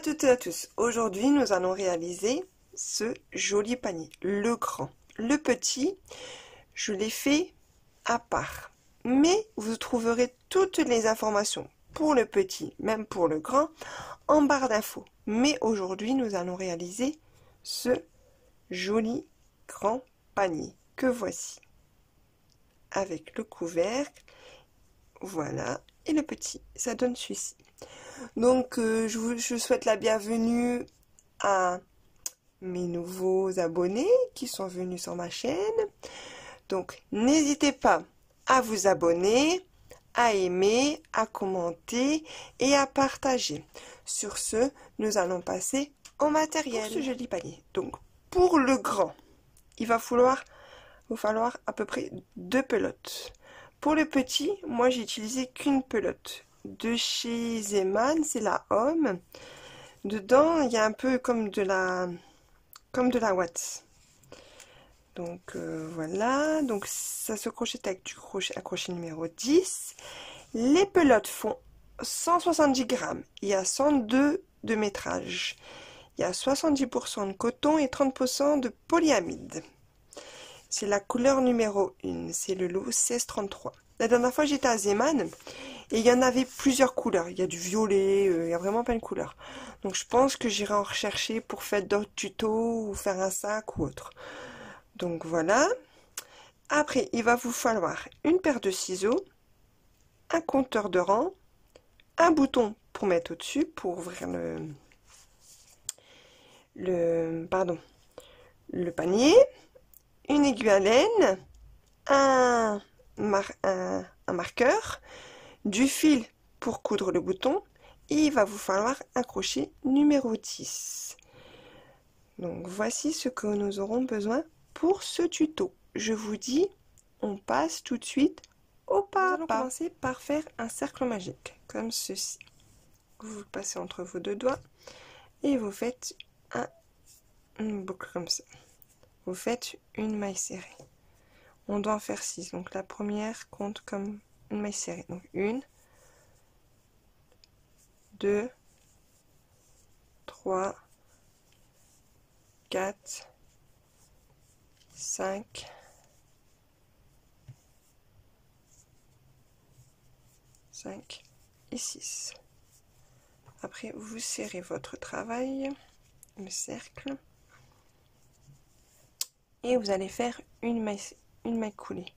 toutes et à tous, aujourd'hui nous allons réaliser ce joli panier, le grand. Le petit, je l'ai fait à part, mais vous trouverez toutes les informations pour le petit, même pour le grand, en barre d'infos. Mais aujourd'hui nous allons réaliser ce joli grand panier que voici, avec le couvercle, voilà, et le petit, ça donne celui-ci. Donc, je souhaite la bienvenue à mes nouveaux abonnés qui sont venus sur ma chaîne. Donc, n'hésitez pas à vous abonner, à aimer, à commenter et à partager. Sur ce, nous allons passer au matériel. Pour ce joli panier. Donc, pour le grand, il va falloir à peu près 2 pelotes. Pour le petit, moi j'ai utilisé qu'une pelote. De chez Zeman, c'est la Homme. Dedans, il y a un peu comme de la ouate. Donc voilà, donc ça se crochette avec du crochet numéro 10. Les pelotes font 170 grammes. Il y a 102 de métrage. Il y a 70% de coton et 30% de polyamide. C'est la couleur numéro 1, c'est le lot 1633. La dernière fois j'étais à Zeman et il y en avait plusieurs couleurs. Il y a du violet, il y a vraiment plein de couleurs. Donc je pense que j'irai en rechercher pour faire d'autres tutos ou faire un sac ou autre. Donc voilà. Après, il va vous falloir une paire de ciseaux, un compteur de rang, un bouton pour mettre au-dessus, pour ouvrir le panier, une aiguille à laine, un marqueur, du fil pour coudre le bouton, et il va vous falloir un crochet numéro 10. Donc voici ce que nous aurons besoin pour ce tuto. Je vous dis, on passe tout de suite au pas. Nous allons commencer par faire un cercle magique, comme ceci. Vous le passez entre vos deux doigts et vous faites une boucle comme ça. Vous faites une maille serrée. On doit en faire 6, donc la première compte comme une maille serrée. Donc 1, 2, 3, 4, 5, 5 et 6. Après, vous serrez votre travail, le cercle, et vous allez faire une maille coulée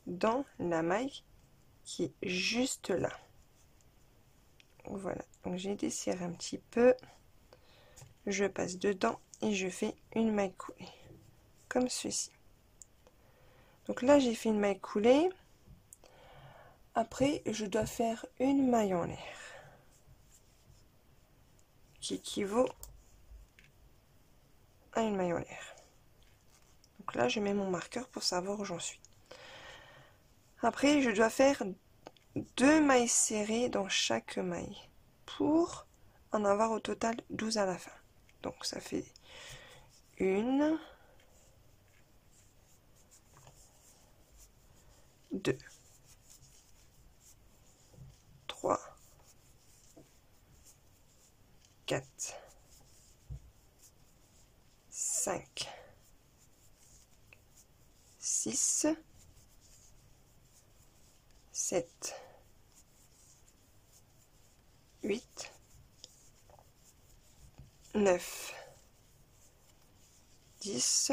dans la maille qui est juste là. Voilà, donc j'ai desserré un petit peu, je passe dedans et je fais une maille coulée comme ceci. Donc là j'ai fait une maille coulée. Après je dois faire une maille en l'air qui équivaut à une maille en l'air. Donc là je mets mon marqueur pour savoir où j'en suis. Après je dois faire 2 mailles serrées dans chaque maille pour en avoir au total 12 à la fin. Donc ça fait 1, 2, 3, 4, 5, 6, 7, 8, 9, 10,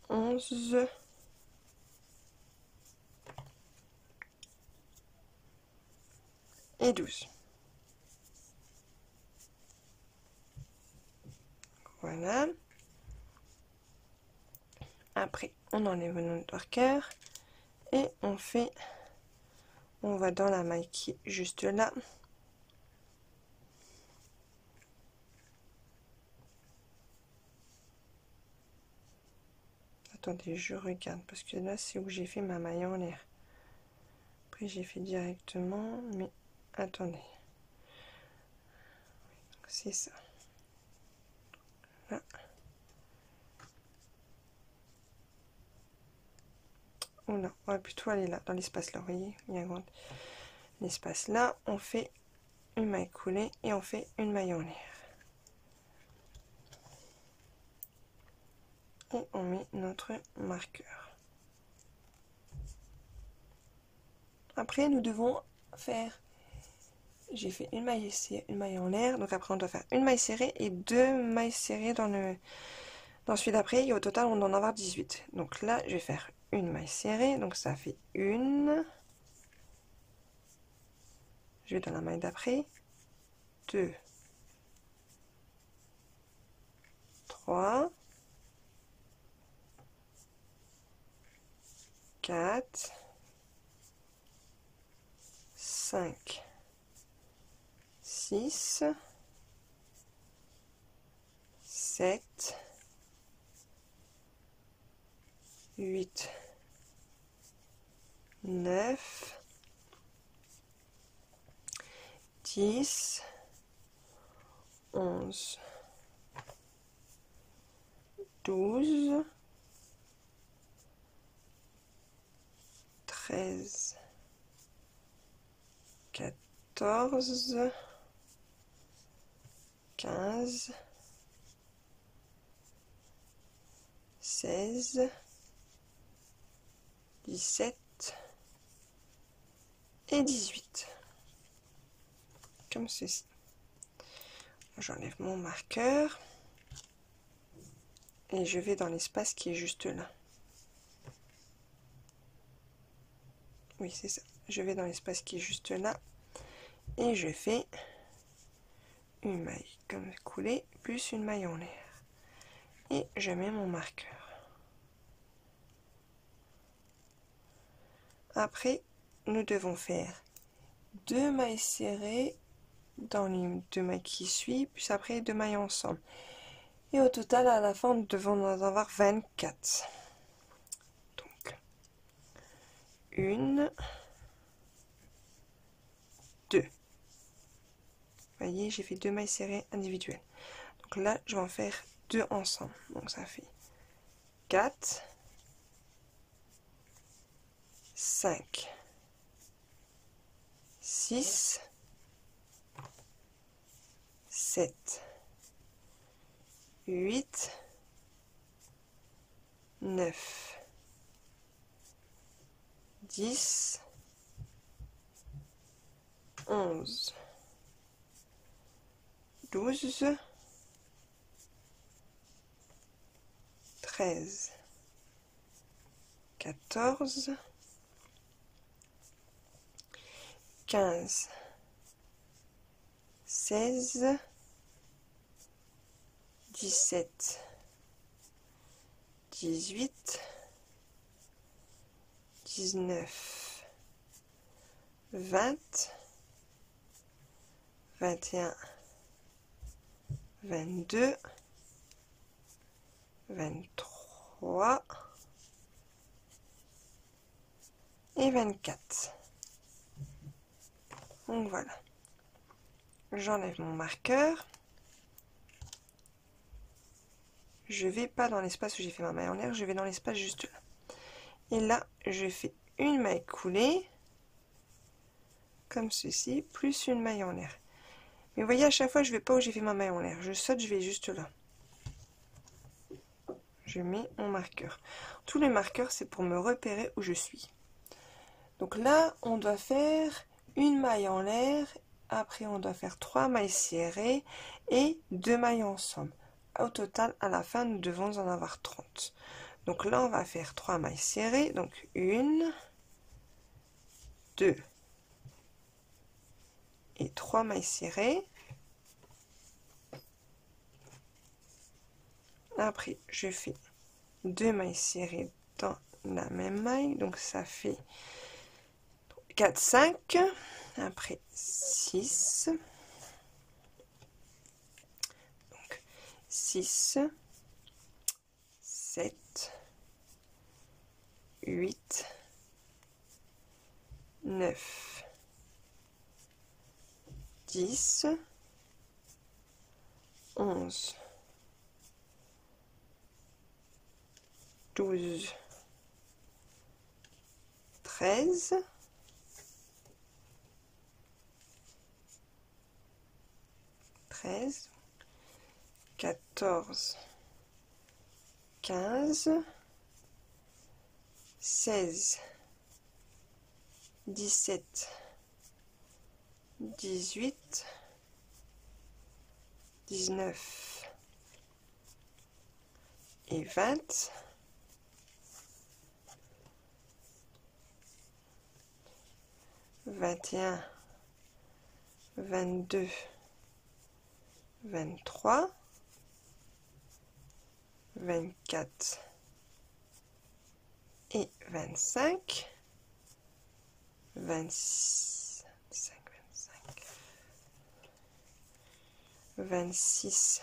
11, et 12. Voilà. Après, on enlève notre marqueur et on va dans la maille qui est juste là. Attendez, je regarde parce que là c'est où j'ai fait ma maille en l'air. Après j'ai fait directement, mais attendez. C'est ça. Là. Oh là, on va plutôt aller là, dans l'espace là, vous voyez, il y a un grand. l'espace là, on fait une maille coulée et on fait une maille en l'air. Et on met notre marqueur. Après, nous devons faire, j'ai fait une maille en l'air, donc après on doit faire une maille serrée et 2 mailles serrées dans celui d'après, et au total on doit en avoir 18. Donc là, je vais faire une maille serrée, donc ça fait une. Je vais dans la maille d'après, 2, 3, 4, 5, 6, 7, 8, 9, 10, 11, 12, 13, 14, 15, 16, 17 et 18. Comme ceci. J'enlève mon marqueur et je vais dans l'espace qui est juste là. Oui, c'est ça. Je vais dans l'espace qui est juste là et je fais une maille comme coulée plus une maille en l'air. Et je mets mon marqueur. Après, nous devons faire 2 mailles serrées dans les 2 mailles qui suivent, puis après 2 mailles ensemble. Et au total, à la fin, nous devons en avoir 24. Donc, 1, 2. Vous voyez, j'ai fait 2 mailles serrées individuelles. Donc là, je vais en faire 2 ensemble. Donc ça fait 4, 5, 6, 7, 8, 9, 10, 11, 12, 13, 14, 15, 16, 17, 18, 19, 20, 21, 22, 23 et 24. Donc voilà. J'enlève mon marqueur. Je vais pas dans l'espace où j'ai fait ma maille en l'air, je vais dans l'espace juste là. Et là, je fais une maille coulée, comme ceci, plus une maille en l'air. Mais vous voyez, à chaque fois, je vais pas où j'ai fait ma maille en l'air. Je saute, je vais juste là. Je mets mon marqueur. Tous les marqueurs, c'est pour me repérer où je suis. Donc là, on doit faire une maille en l'air. Après, on doit faire 3 mailles serrées et 2 mailles ensemble. Au total, à la fin, nous devons en avoir 30. Donc là, on va faire 3 mailles serrées. Donc 1, 2 et 3 mailles serrées. Après, je fais 2 mailles serrées dans la même maille. Donc ça fait 4, 5. Après 6. Donc 6, 7, 8, 9, 10, 11, 12, 13, 13, 14, 15, 16, 17, 18, 19 et 20, 21, 22, 23, 24 et 25, 26, 26,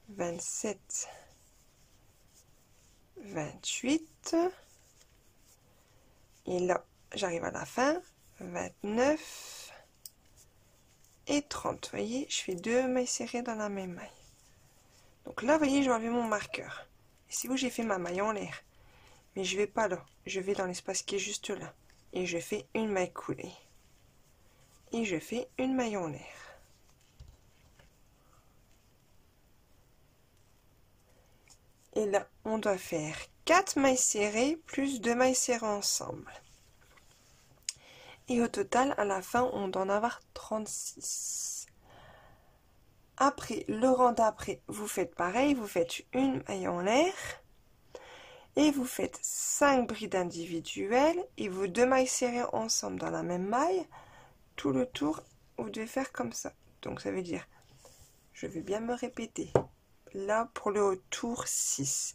27, 28 et là j'arrive à la fin, 29 et 30. Vous voyez, je fais 2 mailles serrées dans la même maille. Donc là, vous voyez, j'ai enlevé mon marqueur. Et c'est où j'ai fait ma maille en l'air. Mais je vais pas là, je vais dans l'espace qui est juste là. Et je fais une maille coulée. Et je fais une maille en l'air. Et là, on doit faire 4 mailles serrées plus 2 mailles serrées ensemble. Et au total, à la fin, on doit en avoir 36. Après, le rang d'après, vous faites pareil, vous faites une maille en l'air. Et vous faites 5 brides individuelles et vos 2 mailles serrées ensemble dans la même maille. Tout le tour, vous devez faire comme ça. Donc ça veut dire, je vais bien me répéter. Là, pour le tour 6,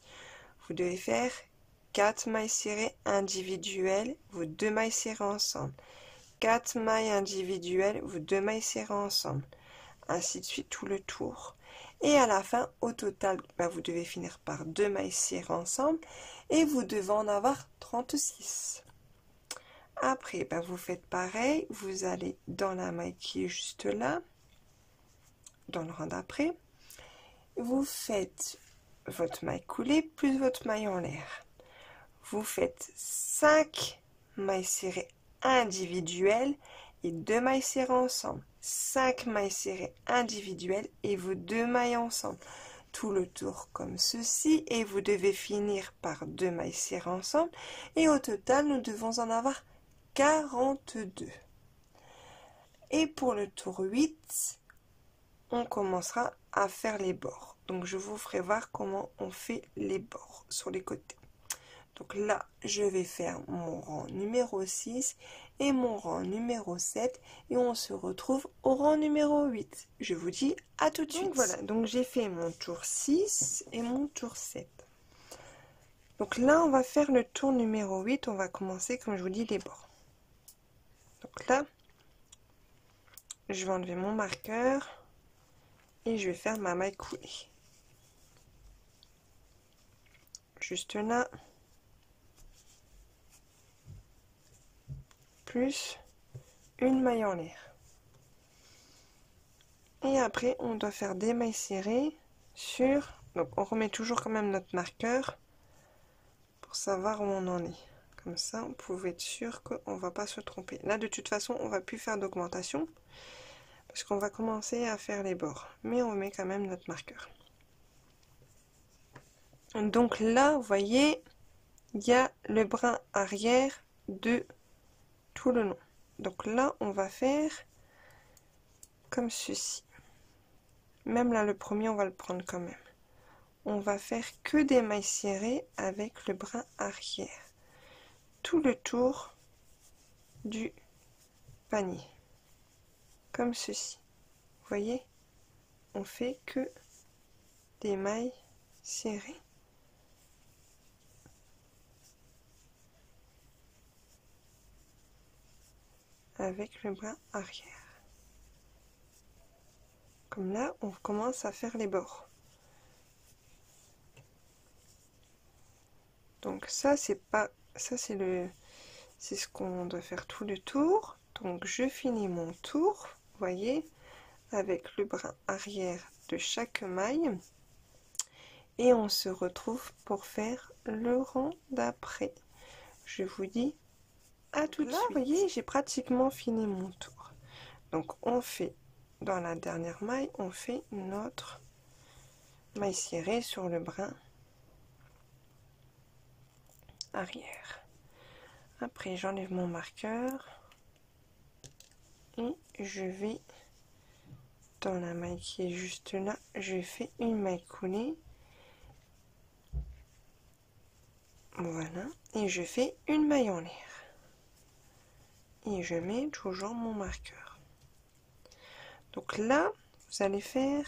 vous devez faire 4 mailles serrées individuelles, vos 2 mailles serrées ensemble. 4 mailles individuelles, vos 2 mailles serrées ensemble. Ainsi de suite tout le tour. Et à la fin, au total, vous devez finir par 2 mailles serrées ensemble et vous devez en avoir 36. Après, vous faites pareil, vous allez dans la maille qui est juste là, dans le rang d'après, vous faites votre maille coulée plus votre maille en l'air. Vous faites 5 mailles serrées individuelles et 2 mailles serrées ensemble. 5 mailles serrées individuelles et vos 2 mailles ensemble. Tout le tour comme ceci et vous devez finir par 2 mailles serrées ensemble. Et au total, nous devons en avoir 42. Et pour le tour 8, on commencera à faire les bords. Donc je vous ferai voir comment on fait les bords sur les côtés. Donc là, je vais faire mon rang numéro 6 et mon rang numéro 7 et on se retrouve au rang numéro 8. Je vous dis à tout de suite. Donc voilà, donc j'ai fait mon tour 6 et mon tour 7. Donc là, on va faire le tour numéro 8. On va commencer, comme je vous dis, les bords. Donc là, je vais enlever mon marqueur et je vais faire ma maille coulée. Juste là. Plus une maille en l'air. Et après, on doit faire des mailles serrées sur... Donc, on remet toujours quand même notre marqueur pour savoir où on en est. Comme ça, vous pouvez être sûr qu'on ne va pas se tromper. Là, de toute façon, on ne va plus faire d'augmentation parce qu'on va commencer à faire les bords. Mais on met quand même notre marqueur. Donc là, vous voyez, il y a le brin arrière de tout le long. Donc là, on va faire comme ceci. Même là, le premier, on va le prendre quand même. On va faire que des mailles serrées avec le brin arrière. Tout le tour du panier. Comme ceci. Vous voyez? On fait que des mailles serrées. Avec le brin arrière. Comme là, on commence à faire les bords. Donc ça, c'est ce qu'on doit faire tout le tour. Donc je finis mon tour, vous voyez, avec le brin arrière de chaque maille. Et on se retrouve pour faire le rang d'après. Je vous dis à tout de suite. Vous voyez, j'ai pratiquement fini mon tour. Donc on fait dans la dernière maille, on fait notre maille serrée sur le brin arrière. Après, j'enlève mon marqueur et je vais dans la maille qui est juste là, je fais une maille coulée. Voilà, et je fais une maille en l'air. Et je mets toujours mon marqueur. Donc là, vous allez faire...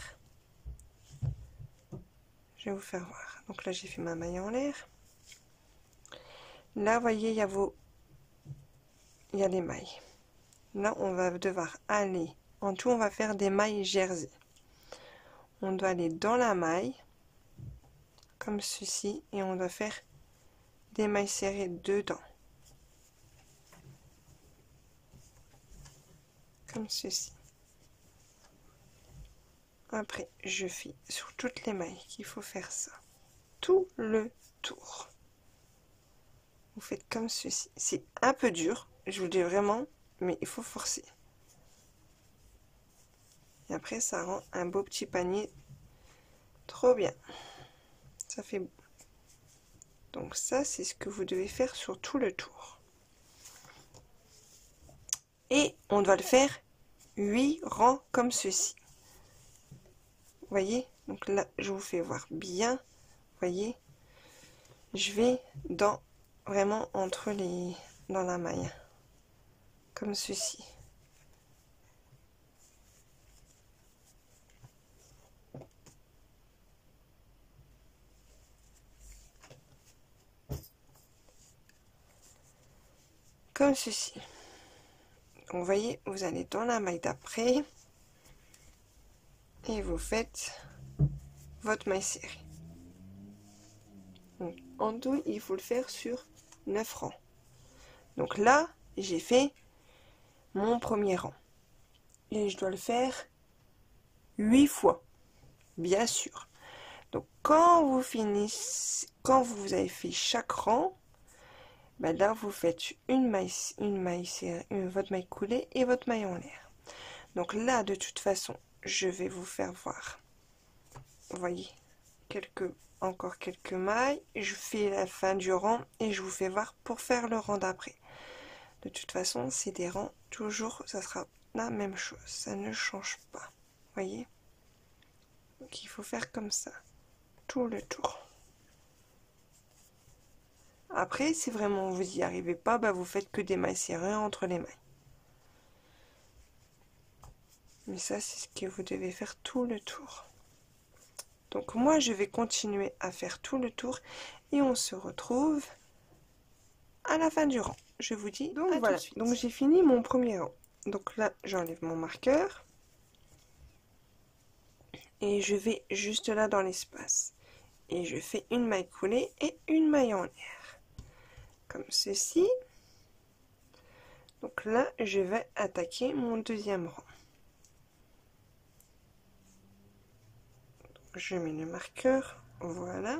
Je vais vous faire voir. Donc là, j'ai fait ma maille en l'air. Là, vous voyez, il y a les mailles. Là, on va devoir aller... En tout, on va faire des mailles jersey. On doit aller dans la maille, comme ceci, et on doit faire des mailles serrées dedans. Comme ceci. Après, je fais sur toutes les mailles qu'il faut faire ça. Tout le tour. Vous faites comme ceci. C'est un peu dur, je vous le dis vraiment, mais il faut forcer. Et après, ça rend un beau petit panier. Trop bien. Ça fait beau. Donc ça, c'est ce que vous devez faire sur tout le tour. Et on doit le faire 8 rangs comme ceci. Vous voyez? Donc là, je vous fais voir bien. Vous voyez? Je vais vraiment entre dans la maille. Comme ceci. Comme ceci. Donc, vous voyez, vous allez dans la maille d'après et vous faites votre maille serrée. Donc, en tout, il faut le faire sur 9 rangs. Donc là, j'ai fait mon premier rang. Et je dois le faire 8 fois, bien sûr. Donc, quand vous finissez, quand vous avez fait chaque rang, ben là, vous faites une maille serrée, votre maille coulée et votre maille en l'air. Donc là, de toute façon, je vais vous faire voir. Vous voyez, encore quelques mailles. Je fais la fin du rang et je vous fais voir pour faire le rang d'après. De toute façon, c'est des rangs, toujours, ça sera la même chose. Ça ne change pas. Vous voyez? Donc il faut faire comme ça, tout le tour. Après, si vraiment vous n'y arrivez pas, bah vous faites que des mailles serrées entre les mailles. Mais ça, c'est ce que vous devez faire tout le tour. Donc moi, je vais continuer à faire tout le tour et on se retrouve à la fin du rang. Je vous dis donc voilà. Tout de suite. Donc j'ai fini mon premier rang. Donc là, j'enlève mon marqueur et je vais juste là dans l'espace. Et je fais une maille coulée et une maille en l'air. Comme ceci. Donc là, je vais attaquer mon deuxième rang. Donc, je mets le marqueur, voilà,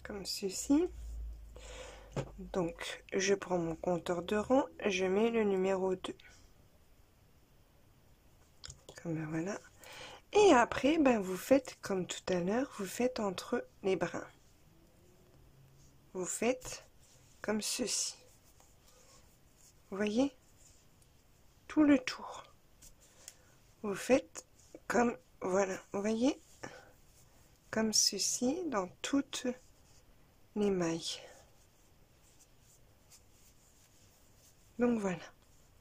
comme ceci. Donc, je prends mon compteur de rang, je mets le numéro 2. Comme voilà. Et après, ben, vous faites comme tout à l'heure, vous faites entre les brins. Vous faites comme ceci. Vous voyez? Tout le tour. Vous faites comme, voilà, vous voyez? Comme ceci dans toutes les mailles. Donc voilà.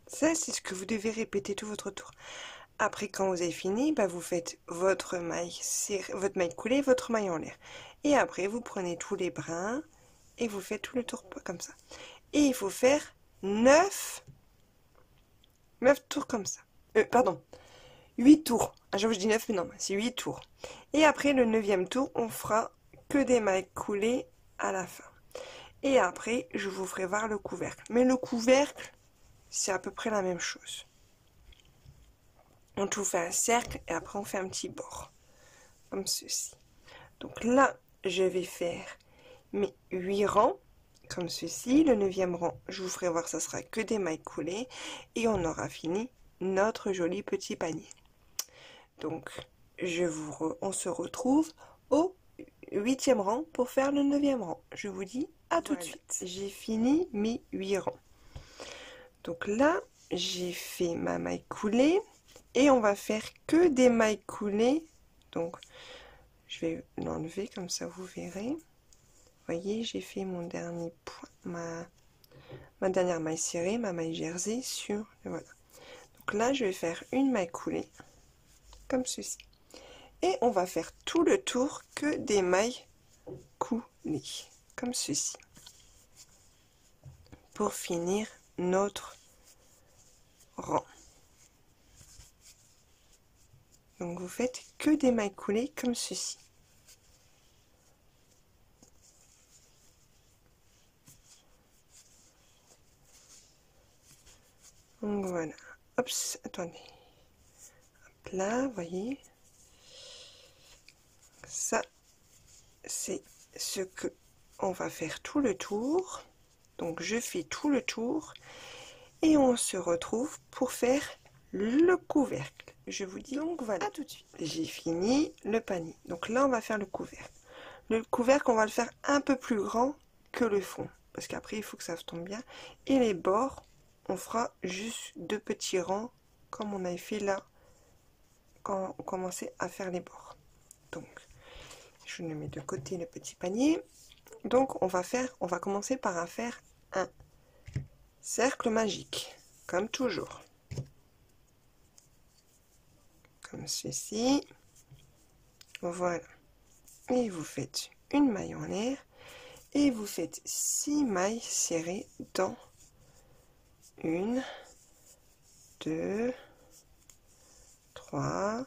Ça, c'est ce que vous devez répéter tout votre tour. Après, quand vous avez fini, bah, vous faites votre maille coulée, votre maille en l'air. Et après, vous prenez tous les brins et vous faites tout le tour comme ça. Et il faut faire 9 tours comme ça. Pardon, 8 tours. Ah, je dis 9, mais non, c'est 8 tours. Et après, le 9e tour, on fera que des mailles coulées à la fin. Et après, je vous ferai voir le couvercle. Mais le couvercle, c'est à peu près la même chose. On tout fait un cercle et après on fait un petit bord. Comme ceci. Donc là, je vais faire mes 8 rangs. Comme ceci. Le 9e rang, je vous ferai voir, ça sera que des mailles coulées. Et on aura fini notre joli petit panier. Donc, on se retrouve au 8e rang pour faire le 9e rang. Je vous dis à tout de suite. J'ai fini mes 8 rangs. Donc là, j'ai fait ma maille coulée et on va faire que des mailles coulées. Donc, je vais l'enlever comme ça, vous verrez. Voyez, j'ai fait mon dernier point, ma dernière maille serrée, ma maille jersey sur, voilà. Donc là, je vais faire une maille coulée comme ceci. Et on va faire tout le tour que des mailles coulées, comme ceci. Pour finir notre rang. Donc vous faites que des mailles coulées comme ceci. Donc voilà. Hop, attendez. Hop là, voyez. Ça, c'est ce que on va faire tout le tour. Donc je fais tout le tour et on se retrouve pour faire le couvercle. Je vous dis donc voilà, à tout de suite. J'ai fini le panier. Donc là on va faire le couvercle. Le couvercle on va le faire un peu plus grand que le fond parce qu'après il faut que ça tombe bien. Et les bords on fera juste 2 petits rangs comme on avait fait là quand on commençait à faire les bords. Donc je le mets de côté le petit panier. Donc on va commencer par faire un cercle magique comme toujours, comme ceci. Voilà, et vous faites une maille en l'air et vous faites 6 mailles serrées dans 1 2 3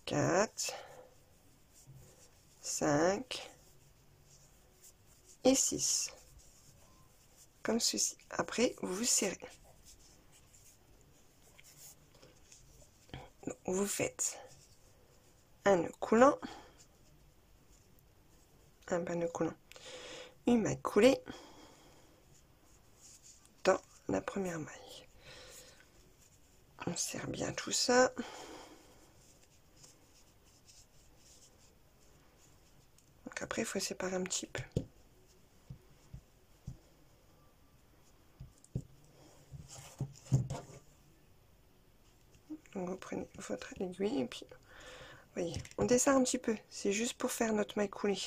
4 5 et 6 comme ceci. Après vous serrez. Donc, vous faites un nœud coulant, une maille coulée dans la première maille. On serre bien tout ça. Donc après il faut séparer un petit peu. Donc vous prenez votre aiguille et puis voyez, on desserre un petit peu, c'est juste pour faire notre maille coulée.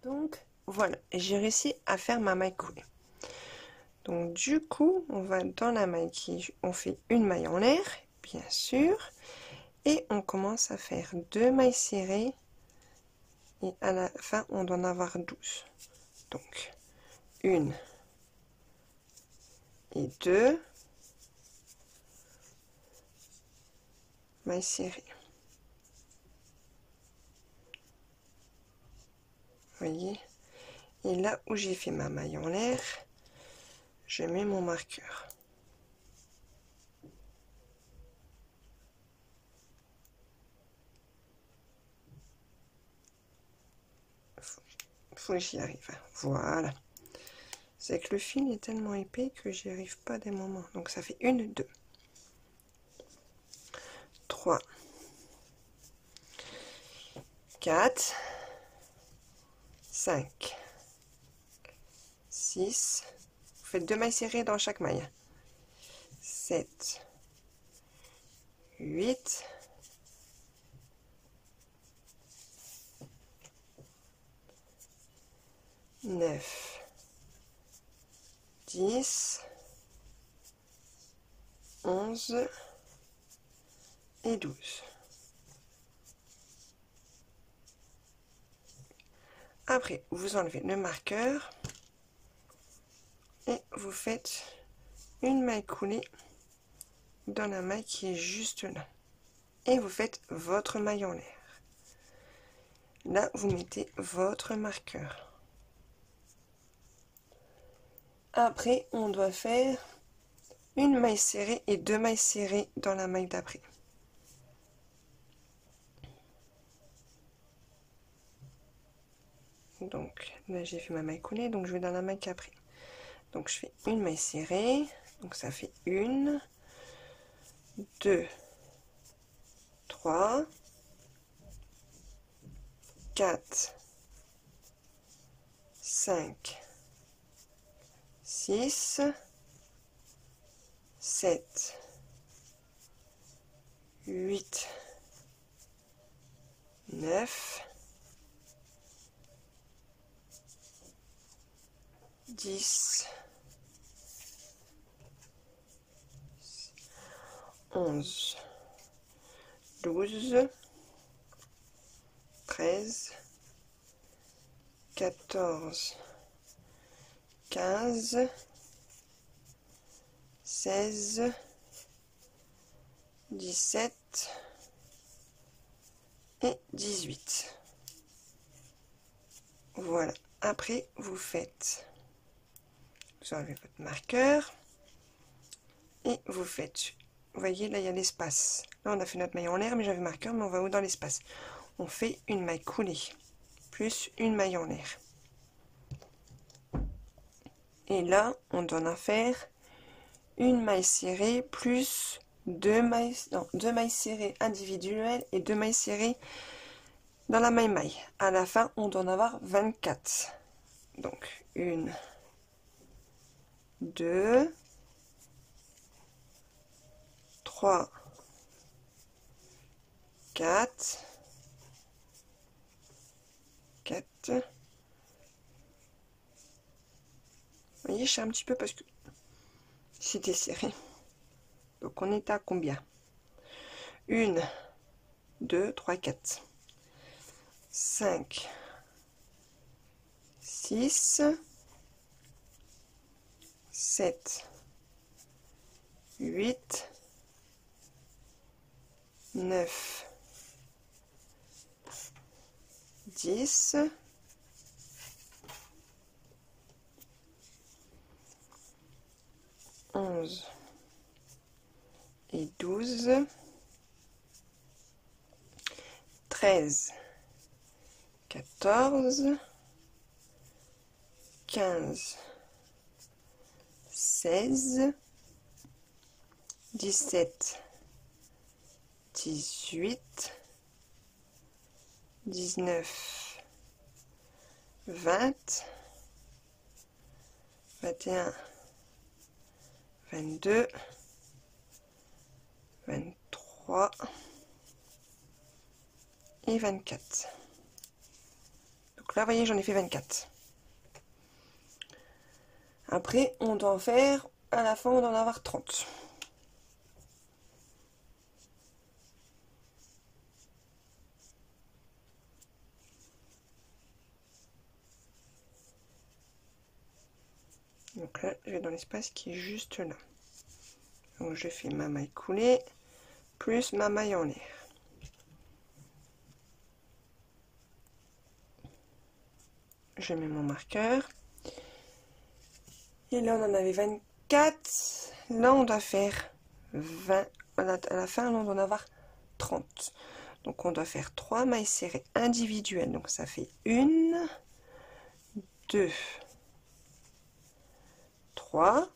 Donc voilà, j'ai réussi à faire ma maille coulée. Donc du coup, on va dans la maille on fait une maille en l'air, bien sûr, et on commence à faire 2 mailles serrées, et à la fin, on doit en avoir 12. Donc, 1 et 2 mailles serrées. Voyez, et là où j'ai fait ma maille en l'air, je mets mon marqueur. Faut que j'y arrive. Voilà. C'est que le fil est tellement épais que j'y arrive pas des moments. Donc ça fait 1, 2, 3, 4, 5, 6. Vous faites 2 mailles serrées dans chaque maille. 7, 8, 9, 10, 11 et 12. Après, vous enlevez le marqueur et vous faites une maille coulée dans la maille qui est juste là. Et vous faites votre maille en l'air. Là, vous mettez votre marqueur. Après, on doit faire une maille serrée et 2 mailles serrées dans la maille d'après. Donc là j'ai fait ma maille coulée, donc je vais dans la maille qu'après. Donc je fais une maille serrée, donc ça fait 1, 2, 3, 4, 5, 6, 7, 8, 9, 10, 11, 12, 13, 14, 15, 16, 17 et 18. Voilà. Après, vous enlevez votre marqueur et vous faites, vous voyez là il y a l'espace. Là on a fait notre maille en l'air, mais j'avais marqueur, mais on va où dans l'espace. On fait une maille coulée plus une maille en l'air. Et là, on doit en faire une maille serrée plus deux mailles serrées individuelles et 2 mailles serrées dans la maille. À la fin, on doit en avoir 24. Donc, 1, 2, 3, 4, 4. Vous voyez, je sais un petit peu parce que c'était serré. Donc, on est à combien? 1, 2, 3, 4, 5, 6, 7, 8, 9, 10, 11 et 12, 13, 14, 15, 16, 17, 18, 19, 20, 21, 22, 23 et 24. Donc là, vous voyez, j'en ai fait 24. Après, on doit en faire, à la fin, on doit en avoir 30. Donc là, je vais dans l'espace qui est juste là. Donc je fais ma maille coulée plus ma maille en l'air. Je mets mon marqueur. Et là, on en avait 24. Là, on doit faire 20. À la fin, là, on doit en avoir 30. Donc, on doit faire 3 mailles serrées individuelles. Donc, ça fait 1, 2, 3,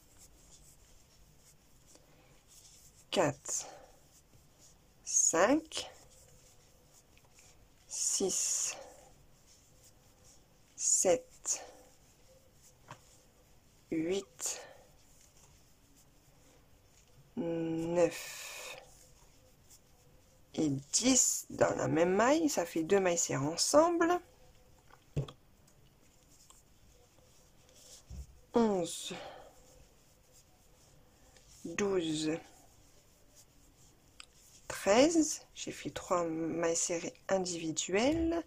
4, 5, 6, 7, 8, 9 et 10 dans la même maille. Ça fait 2 mailles serrées ensemble. 11, 12, 13, j'ai fait 3 mailles serrées individuelles,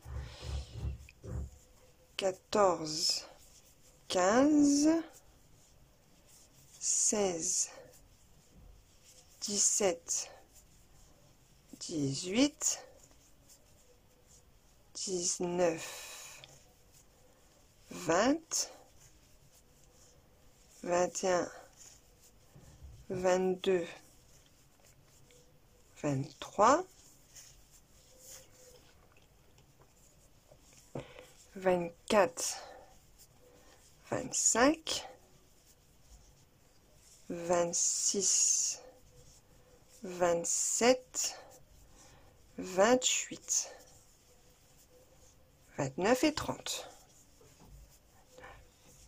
14, 15, 16, 17, 18, 19, 20, 21, 22, 23, 24, 25, 26, 27, 28, 29 et 30.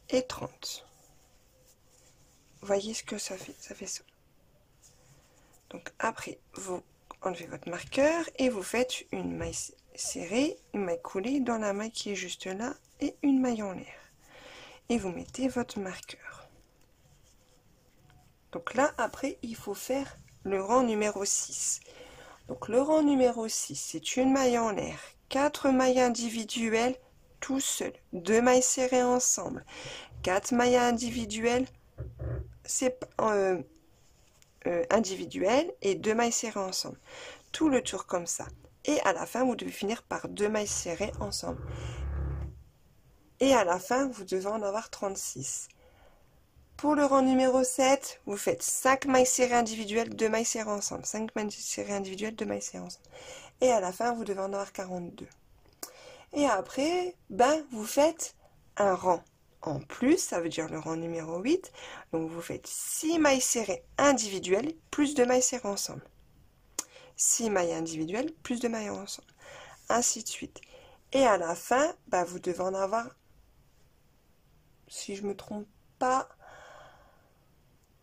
Et 30. Voyez ce que ça fait ça. Donc après, vous enlevez votre marqueur et vous faites une maille serrée, une maille coulée dans la maille qui est juste là et une maille en l'air. Et vous mettez votre marqueur. Donc là, après, il faut faire le rang numéro 6. Donc le rang numéro 6, c'est une maille en l'air, 4 mailles individuelles tout seul, 2 mailles serrées ensemble, 4 mailles individuelles individuelles et 2 mailles serrées ensemble. Tout le tour comme ça. Et à la fin, vous devez finir par 2 mailles serrées ensemble. Et à la fin, vous devez en avoir 36. Pour le rang numéro 7, vous faites 5 mailles serrées individuelles, 2 mailles serrées ensemble. 5 mailles serrées individuelles, 2 mailles serrées ensemble. Et à la fin, vous devez en avoir 42. Et après, vous faites un rang en plus, ça veut dire le rang numéro 8. Donc vous faites 6 mailles serrées individuelles plus 2 mailles serrées ensemble. 6 mailles individuelles plus 2 mailles ensemble. Ainsi de suite. Et à la fin, vous devez en avoir, si je ne me trompe pas,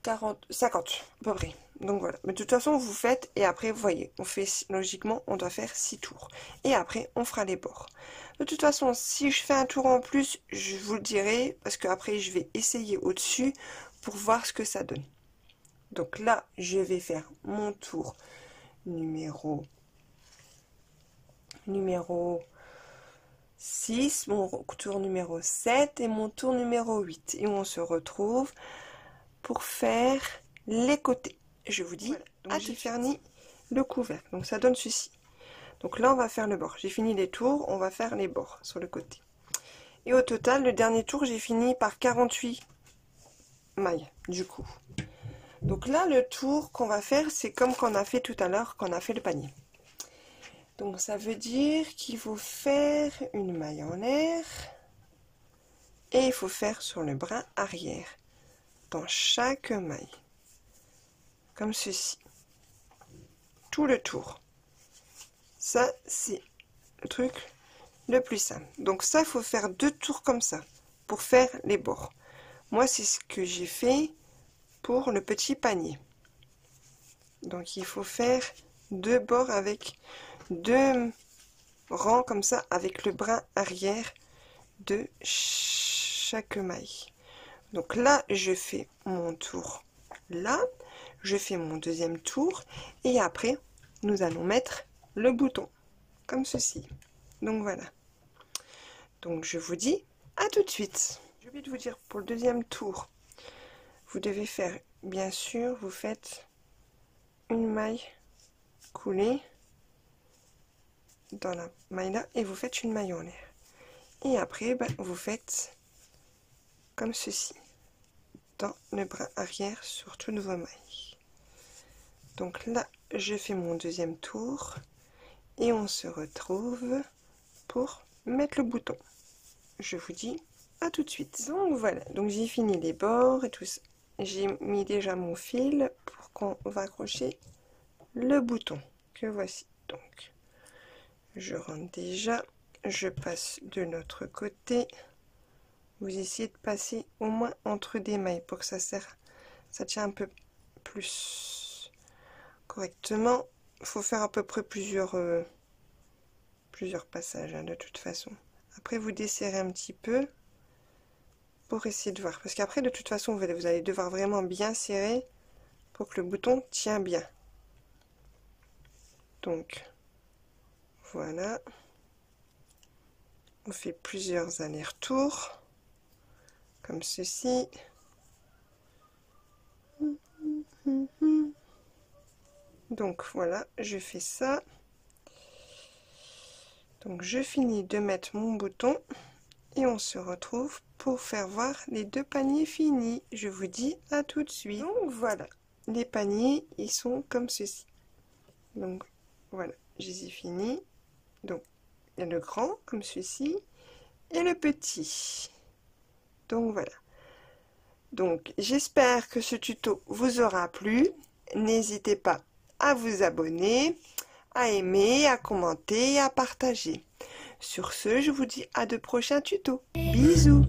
50 à peu près. Donc voilà. Mais de toute façon, vous faites, et après, vous voyez, on fait, logiquement, on doit faire 6 tours. Et après, on fera les bords. De toute façon, si je fais un tour en plus, je vous le dirai, parce qu'après, je vais essayer au-dessus pour voir ce que ça donne. Donc là, je vais faire mon tour numéro 6, mon tour numéro 7 et mon tour numéro 8. Et on se retrouve pour faire les côtés. Je vous dis, voilà. J'ai fini le couvercle. Donc ça donne ceci. Donc là, on va faire le bord. J'ai fini les tours, on va faire les bords sur le côté. Et au total, le dernier tour, j'ai fini par 48 mailles, du coup. Donc là, le tour qu'on va faire, c'est comme qu'on a fait tout à l'heure, quand on a fait le panier. Donc ça veut dire qu'il faut faire une maille en l'air et il faut faire sur le brin arrière dans chaque maille, comme ceci, tout le tour. Ça, c'est le truc le plus simple. Donc ça, il faut faire 2 tours comme ça pour faire les bords. Moi, c'est ce que j'ai fait pour le petit panier. Donc il faut faire 2 bords avec 2 rangs comme ça avec le brin arrière de chaque maille. Donc là, je fais mon tour là, je fais mon deuxième tour et après, nous allons mettre le bouton comme ceci. Donc voilà. Donc je vous dis à tout de suite. J'ai oublié de vous dire, pour le deuxième tour, vous devez faire, bien sûr, vous faites une maille coulée dans la maille là et vous faites une maille en l'air. Et après, vous faites comme ceci, dans le brin arrière sur toutes vos mailles. Donc là, je fais mon deuxième tour et on se retrouve pour mettre le bouton. Je vous dis à tout de suite. Donc voilà, donc j'ai fini les bords et tout ça. J'ai mis déjà mon fil pour qu'on va accrocher le bouton que voici. Donc je rentre déjà, je passe de l'autre côté. Vous essayez de passer au moins entre des mailles pour que ça tient un peu plus correctement. Il faut faire à peu près plusieurs passages de toute façon. Après vous desserrez un petit peu pour essayer de voir. Parce qu'après de toute façon vous allez devoir vraiment bien serrer pour que le bouton tient bien. Donc voilà. On fait plusieurs allers-retours. Comme ceci. Donc voilà, je fais ça. Donc je finis de mettre mon bouton et on se retrouve pour faire voir les 2 paniers finis. Je vous dis à tout de suite. Donc voilà, les paniers, ils sont comme ceci. Donc voilà, je les ai finis. Donc il y a le grand comme celui-ci et le petit. Donc voilà. Donc j'espère que ce tuto vous aura plu. N'hésitez pas à vous abonner, à aimer, à commenter et à partager. Sur ce, je vous dis à de prochains tutos. Bisous!